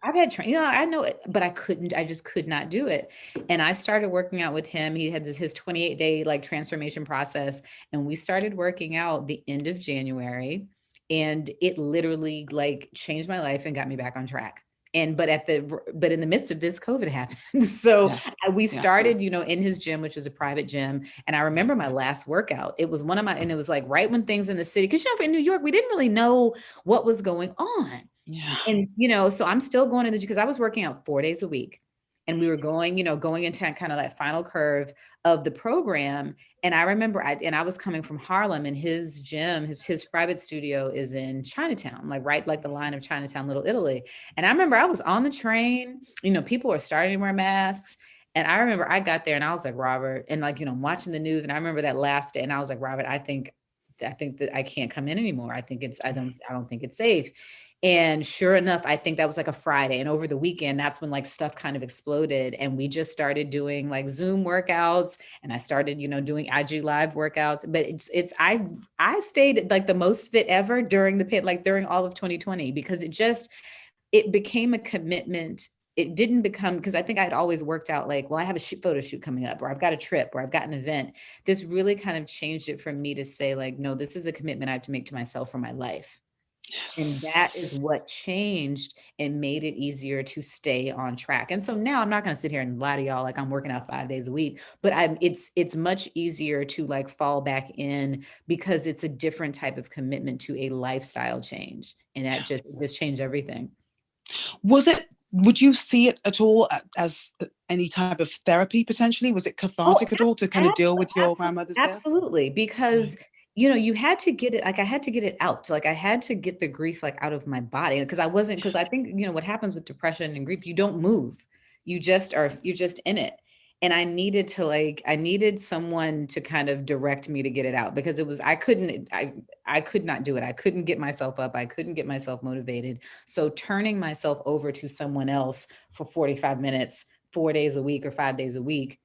I've had training, I know it, but I just could not do it. And I started working out with him. He had his 28-day like transformation process. And we started working out the end of January. And it literally like changed my life and got me back on track. But in the midst of this, COVID happened. So Yeah. we Yeah. started, in his gym, which was a private gym. And I remember my last workout. It was and it was like right when things in the city, because in New York, we didn't really know what was going on. Yeah. And, so I'm still going to because I was working out 4 days a week, and we were going into kind of that final curve of the program. And I remember I was coming from Harlem, and his gym, his private studio is in Chinatown, like right, like the line of Chinatown, Little Italy. And I remember I was on the train, people were starting to wear masks. And I remember I got there and I was like, Robert, and like, I'm watching the news, and I remember that last day and I was like, Robert, I think that I can't come in anymore. I don't think it's safe. And sure enough, I think that was like a Friday. And over the weekend, that's when like stuff kind of exploded. And we just started doing like Zoom workouts. And I started, doing IG live workouts. But I stayed like the most fit ever during during all of 2020, because it became a commitment. It didn't become, because I think I'd always worked out like, well, I have a photo shoot coming up, or I've got a trip, or I've got an event. This really kind of changed it for me to say like, no, this is a commitment I have to make to myself for my life. And that is Yes. what changed and made it easier to stay on track. And so now I'm not going to sit here and lie to y'all like I'm working out 5 days a week, but it's much easier to like fall back in, because it's a different type of commitment to a lifestyle change. And that just changed everything. Would you see it at all as any type of therapy potentially? Was it cathartic at all to kind of deal with your grandmother's death? Absolutely. Because you had to get it, like I had to get it out. Like I had to get the grief like out of my body, because I think, what happens with depression and grief, you don't move. You're just in it. And I needed someone to kind of direct me to get it out, because I could not do it. I couldn't get myself up. I couldn't get myself motivated. So turning myself over to someone else for 45 minutes, 4 days a week or 5 days a week,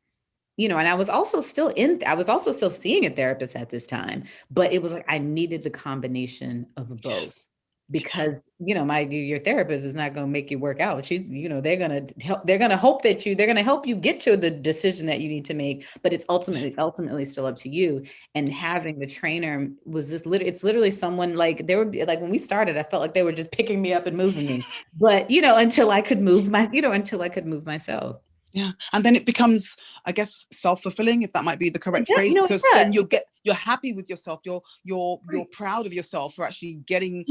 and I was also still seeing a therapist at this time, but it was like, I needed the combination of both, Yes. because, your therapist is not going to make you work out. She's, they're going to help, they're going to hope that they're going to help you get to the decision that you need to make, but it's ultimately still up to you. And having the trainer was it's literally someone like, they were like, when we started, I felt like they were just picking me up and moving me, but, until I could move myself. Yeah. And then it becomes, I guess, self-fulfilling, if that might be the correct Yeah, phrase, because yeah. then you're happy with yourself. You're proud of yourself for actually getting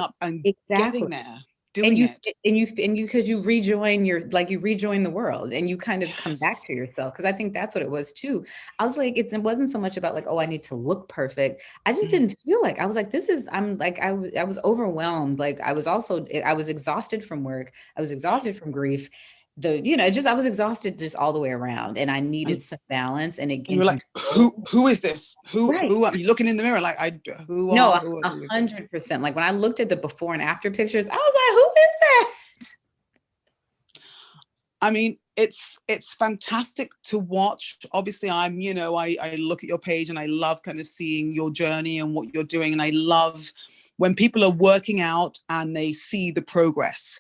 up and exactly. getting there, doing it. Because you rejoin you rejoin the world, and you kind of come back to yourself. Because I think that's what it was too. I was like, it wasn't so much about like, oh, I need to look perfect. I just didn't feel like, I was like, I was overwhelmed. Like I was exhausted from work. I was exhausted from grief. I was exhausted just all the way around, and I needed some balance and you're like, who is this? Who are you looking in the mirror? Like, who is this? 100%. Like when I looked at the before and after pictures, I was like, who is that? I mean, it's fantastic to watch. Obviously, I look at your page and I love kind of seeing your journey and what you're doing. And I love when people are working out and they see the progress.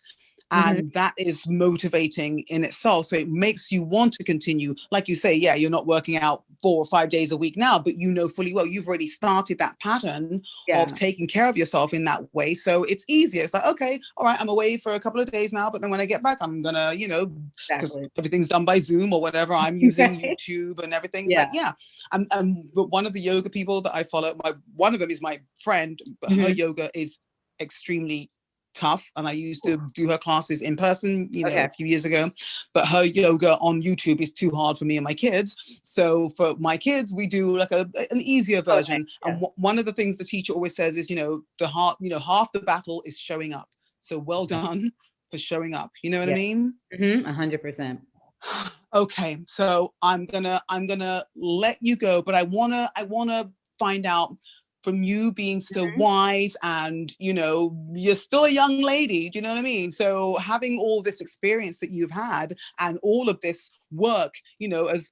And that is motivating in itself. So it makes you want to continue. Like you say, yeah, you're not working out 4 or 5 days a week now, but you know fully well you've already started that pattern of taking care of yourself in that way. So it's easier. It's like, okay, all right, I'm away for a couple of days now, but then when I get back, I'm gonna, because everything's done by Zoom or whatever, I'm using YouTube and everything's like, yeah. But one of the yoga people that I follow, one of them is my friend, but her yoga is extremely tough, and I used to do her classes in person a few years ago, but her yoga on YouTube is too hard for me and my kids. So for my kids, we do like an easier version. And one of the things the teacher always says is, half the battle is showing up. So well done for showing up, you know what I mean? 100%. Okay, so I'm gonna let you go, but I wanna find out from you, being still wise, and you're still a young lady, do you know what I mean? So having all this experience that you've had and all of this work, as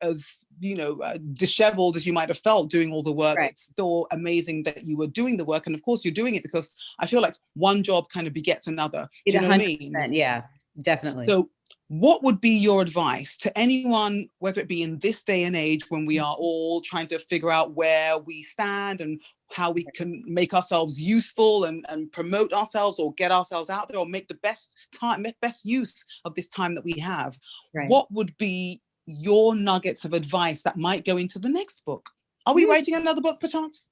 disheveled as you might have felt doing all the work, it's still amazing that you were doing the work. And of course you're doing it because I feel like one job kind of begets another. Do you know what I mean? Yeah, definitely. So what would be your advice to anyone, whether it be in this day and age when we are all trying to figure out where we stand and how we can make ourselves useful and promote ourselves or get ourselves out there or make the best use of this time that we have? What would be your nuggets of advice that might go into the next book? Are we writing another book, perchance?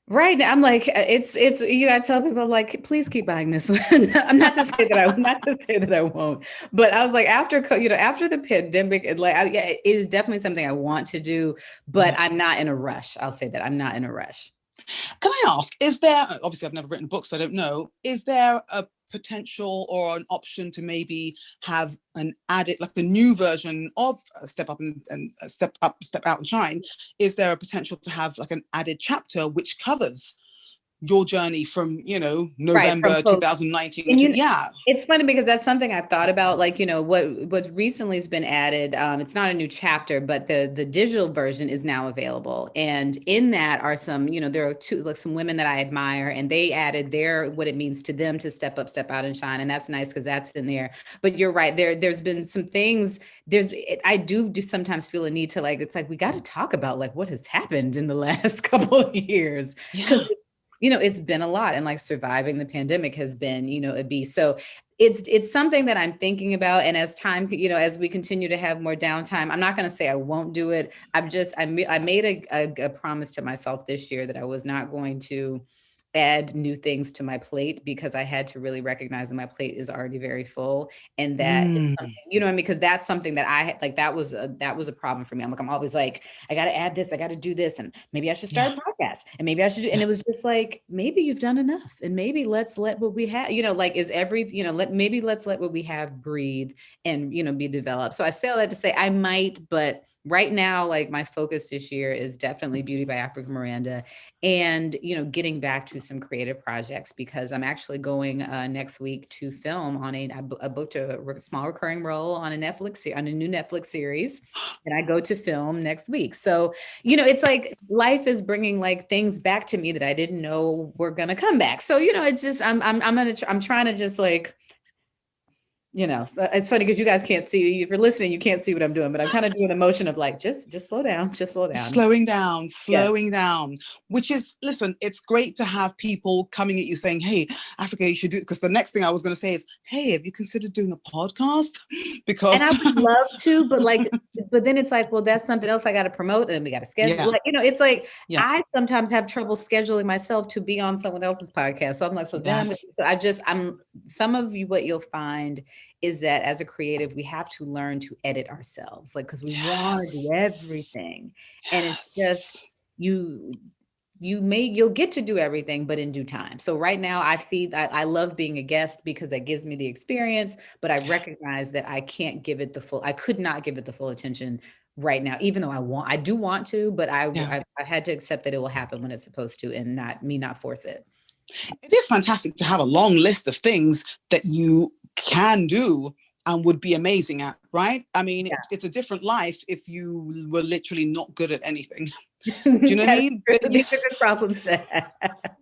Right now, I'm like, it's I tell people, I'm like, please keep buying this one. I'm not to say that I won't, but I was like, after the pandemic, it is definitely something I want to do, but I'm not in a rush. I'll say that I'm not in a rush. Can I ask, is there, obviously I've never written books, so I don't know, is there a potential or an option to maybe have an added, like the new version of Step Up and Step Out and Shine? Is there a potential to have like an added chapter which covers your journey from, November 2019 it's funny because that's something I've thought about, like, what's recently has been added. It's not a new chapter, but the digital version is now available, and in that are some, there are some women that I admire, and they added what it means to them to step up, step out, and shine, and that's nice because that's in there. But you're right, there's been some things. I do sometimes feel a need to, like, it's like we got to talk about like what has happened in the last couple of years, because it's been a lot, and like surviving the pandemic has been, a beast. So it's something that I'm thinking about. And as time, as we continue to have more downtime, I'm not going to say I won't do it. I made a promise to myself this year that I was not going to add new things to my plate, because I had to really recognize that my plate is already very full, and that because that's something that I like, that was a problem for me. I'm always like, I got to add this, I got to do this, and maybe I should start a podcast, and maybe I should do, and it was just like, maybe you've done enough, and maybe let's let what we have, maybe let's let what we have breathe and, be developed. So I say all that to say I might, but right now, like, my focus this year is definitely Beauty by Africa Miranda, and, getting back to some creative projects, because I'm actually going next week to film on I booked a small recurring role on a new Netflix series, and I go to film next week. So, it's like life is bringing like things back to me that I didn't know were going to come back. So, it's just, I'm trying to just like, it's funny because you guys can't see, if you're listening, you can't see what I'm doing, but I'm kind of doing the motion of like, just slow down, slowing down, which is, listen, it's great to have people coming at you saying, hey, Africa, you should do it. Because the next thing I was going to say is, hey, have you considered doing a podcast? Because, and I would love to, but then it's like, well, that's something else I got to promote, and we got to schedule. It's like, I sometimes have trouble scheduling myself to be on someone else's podcast. So I'm like, some of you, what you'll find is that as a creative, we have to learn to edit ourselves, like, because we want to do everything. And it's just, you'll get to do everything, but in due time. So right now I love being a guest because that gives me the experience, but I recognize that I could not give it the full attention right now, even though I do want to, but I had to accept that it will happen when it's supposed to, and not force it. It is fantastic to have a long list of things that you can do, and would be amazing at, right? I mean, Yeah. it's a different life if you were literally not good at anything. Do you know what I That's mean? true. These are good problems to have.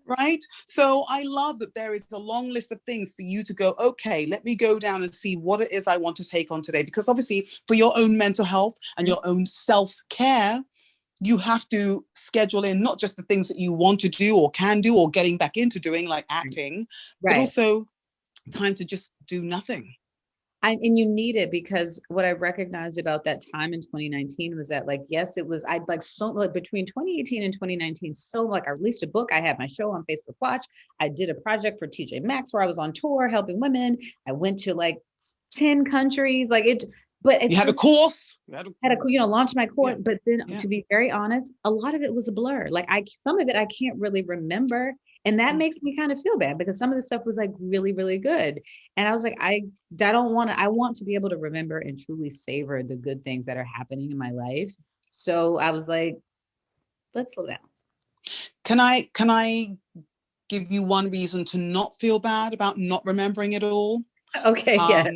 Right? So I love that there is a long list of things for you to go, okay, let me go down and see what it is I want to take on today. Because obviously, for your own mental health and your own self-care, you have to schedule in not just the things that you want to do or can do or getting back into doing, like acting, but Right. also time to just do nothing. And you need it, because what I recognized about that time in 2019 was that, like, yes, it was, I'd like, so like between 2018 and 2019, so like I released a book, I had my show on Facebook Watch, I did a project for TJ Maxx where I was on tour helping women, I went to like 10 countries, like it, but You it's had a just course. had a, launch my course, Yeah, but then yeah. to be very honest, a lot of it was a blur. Like some of it I can't really remember. And that makes me kind of feel bad, because some of the stuff was like really, really good. And I was like, I don't want to, I want to be able to remember and truly savor the good things that are happening in my life. So I was like, let's slow down. Can I give you one reason to not feel bad about not remembering it all? Okay, yeah.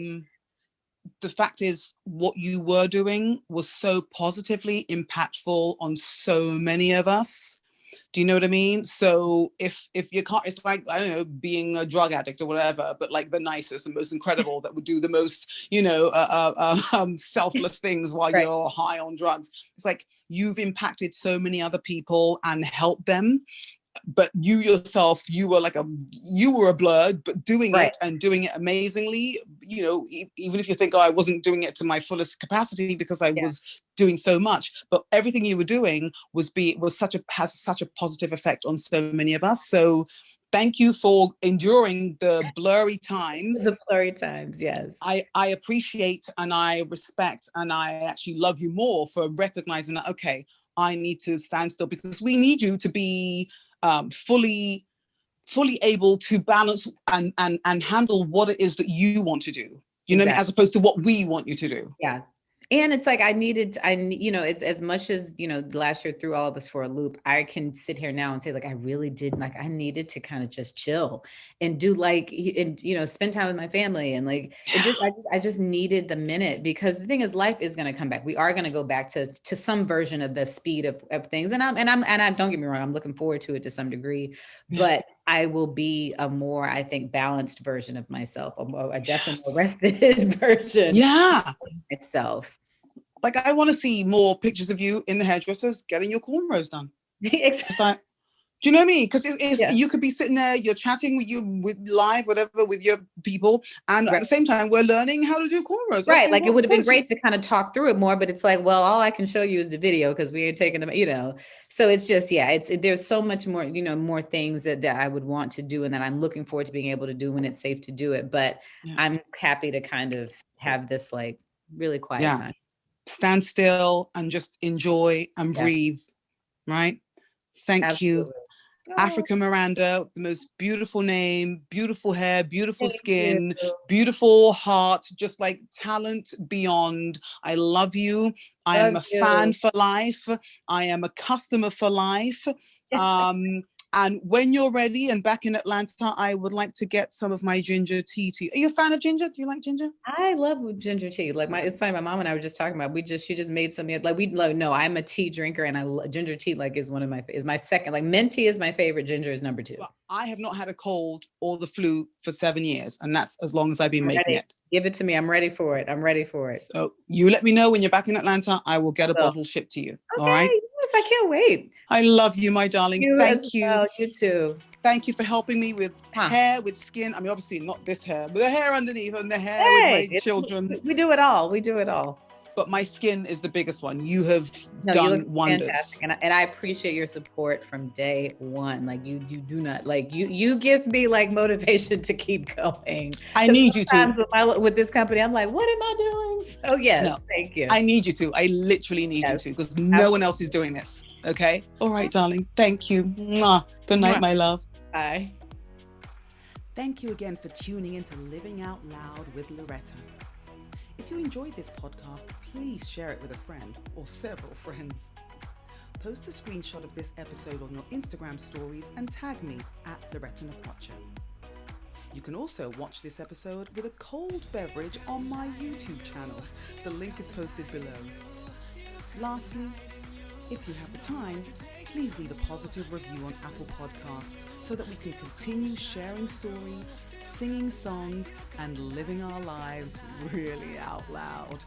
The fact is, what you were doing was so positively impactful on so many of us. Do you know what I mean? So if you can't, it's like, I don't know, being a drug addict or whatever, but like the nicest and most incredible that would do the most, selfless things while Right. you're high on drugs. It's like you've impacted so many other people and helped them, but you yourself, you were a blur, but doing Right. it and doing it amazingly, even if you think, oh, I wasn't doing it to my fullest capacity because I Yeah. was doing so much, but everything you were doing has such a positive effect on so many of us. So thank you for enduring the blurry times. The blurry times, yes. I appreciate and I respect and I actually love you more for recognizing that, okay, I need to stand still, because we need you to be fully able to balance and handle what it is that you want to do, what I mean, Exactly. as opposed to what we want you to do. Yeah. And it's like it's as much as, last year threw all of us for a loop. I can sit here now and say, like, I really did, like, I needed to kind of just chill and do spend time with my family. And like, I just needed the minute, because the thing is, life is going to come back. We are going to go back to some version of the speed of things. And I don't get me wrong, I'm looking forward to it to some degree, but I will be a more, I think, balanced version of myself, a definitely more rested version of myself. Like, I want to see more pictures of you in the hairdressers getting your cornrows done. It's like, do you know what I mean? Because you could be sitting there, you're chatting with live, whatever, with your people, and at the same time, we're learning how to do cornrows. Right. Okay, Like, it would have been great to kind of talk through it more, but it's like, well, all I can show you is the video because we ain't taking them, So it's just, there's so much more, more things that I would want to do and that I'm looking forward to being able to do when it's safe to do it. But I'm happy to kind of have this like really quiet time. Stand still and just enjoy and breathe. Right. Thank you. Africa Miranda, the most beautiful name, beautiful hair, beautiful skin, beautiful heart, just like talent beyond. I love you. I am a fan for life. I am a customer for life. And when you're ready and back in Atlanta, I would like to get some of my ginger tea to you. Are you a fan of ginger? Do you like ginger? I love ginger tea. Like, it's funny. My mom and I were just talking about. She just made something like no. I'm a tea drinker, and ginger tea is my second. Like, mint tea is my favorite. Ginger is number 2. Well, I have not had a cold or the flu for 7 years, and that's as long as I've been making it. Give it to me. I'm ready for it. So you let me know when you're back in Atlanta. I will get a bottle shipped to you. Okay, all right? Yes, I can't wait. I love you, my darling. Thank you. Well. You too. Thank you for helping me with hair, with skin. I mean, obviously not this hair, but the hair underneath and the hair with my children. We do it all. But my skin is the biggest one. You have done wonders. Fantastic. And I appreciate your support from day one. Like, you do not, like, you give me like motivation to keep going. I need you to. With this company, I'm like, what am I doing? So yes, thank you. I need you to. I literally need you to, because no one else is doing this. Okay? All right, darling. Thank you. Mwah. Good night, my love. Bye. Thank you again for tuning into Living Out Loud with Loretta. If you enjoyed this podcast, please share it with a friend or several friends. Post a screenshot of this episode on your Instagram stories and tag me at Loretta Nakwacha. You can also watch this episode with a cold beverage on my YouTube channel. The link is posted below. Lastly, if you have the time, please leave a positive review on Apple Podcasts so that we can continue sharing stories, singing songs, and living our lives really out loud.